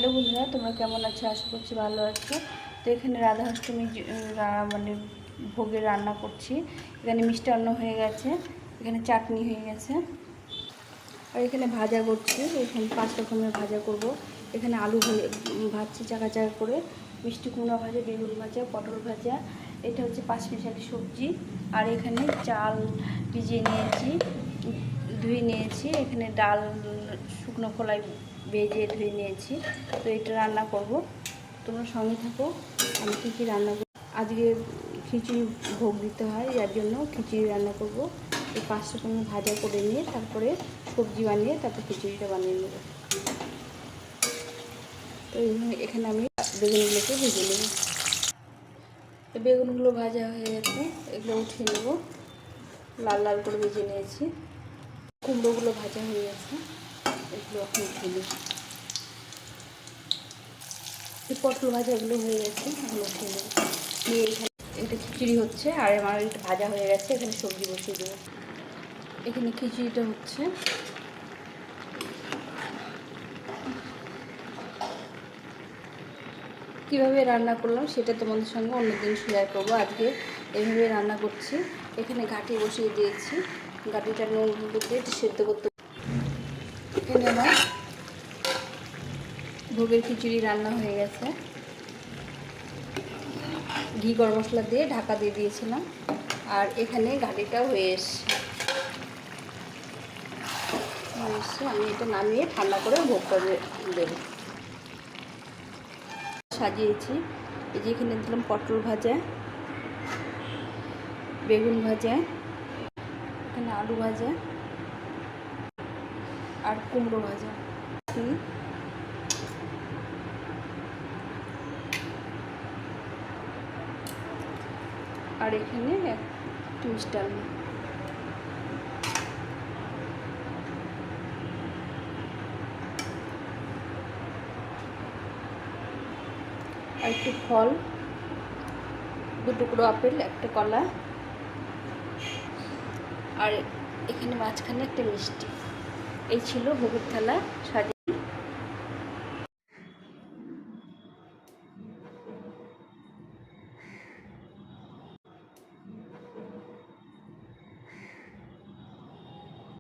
Hello বন্ধুরা, তোমরা কেমন আছো? আশা করছি ভালো আছো। তো এখানে রাধাষ্টমী মানে ভোগের রান্না করছি। এখানে মিষ্টান্ন হয়ে গেছে, এখানে চাটনি হয়ে গেছে, আর এখানে ভাজা করছি। এখানে 5 রকমের ভাজা করব। এখানে আলু ভাজছি চাকা চাকা করে, মিষ্টি কুমড়া ভাজা, বেগুন ভাজা, পটল ভাজা। এটা হচ্ছে 5 মিশালি সবজি। আর এখানে চাল ভিজিয়ে নিয়েছি, ধুয়ে নিয়েছি। এখানে ডাল শুকনো খোলায় ভেজে ধুয়ে নিয়েছি। তো এটা রান্না করব, তোমরা সঙ্গে থাকো। আমি কী রান্না করব আজকে, খিচুড়ি ভোগ দিতে হয়, যার জন্য খিচুড়ি রান্না করব। এই 5 রকমের ভাজা করে নিয়ে তারপরে সবজি বানিয়ে তারপর খিচুড়িটা বানিয়ে নেব। তো এখানে আমি বেগুনগুলোকে ভেজে নেব। বেগুনগুলো ভাজা হয়ে গেছে, এগুলো উঠিয়ে নেব। লাল লাল করে ভেজে নিয়েছি। কুমড়োগুলো ভাজা হয়ে গেছে, এগুলো এখন উঠিয়ে নেব। এই পটল ভাজাগুলো হয়ে গেছে, এগুলো উঠিয়ে নেব। নিয়ে এখানে এটা খিচুড়ি হচ্ছে, আর আমার এটা ভাজা হয়ে গেছে। এখানে সবজি বসিয়ে দেবো। এখানে খিচুড়িটা হচ্ছে। কীভাবে রান্না করলাম সেটা তোমাদের সঙ্গে অন্যদিন শেয়ার করবো। আজকে এইভাবে রান্না করছি। এখানে ঘাটি বসিয়ে দিয়েছি, ঘাটিটা নুন হলুদ দিয়ে সেদ্ধ করতে। এখানে আমার ভোগের খিচুড়ি রান্না হয়ে গেছে। ঘি গরম মশলা দিয়ে ঢাকা দিয়ে দিয়েছিলাম, আর এখানে ঘাটিটাও হয়ে এসছে। আমি এটা নামিয়ে ঠান্ডা করে ভোগটা দেবো। সাজিয়েছি, এই যে এখানে দিলাম পটল ভাজা, বেগুন ভাজা, এখানে আলু ভাজা আর কুমড়ো ভাজা। আর এখানে একটু মিষ্টান্ন। আর একটু ফল, 2 টুকরো আপেল, একটা কলা, আর এখানে মাঝখানে একটা মিষ্টি। এই ছিল ভোগের থালা সাজিয়ে।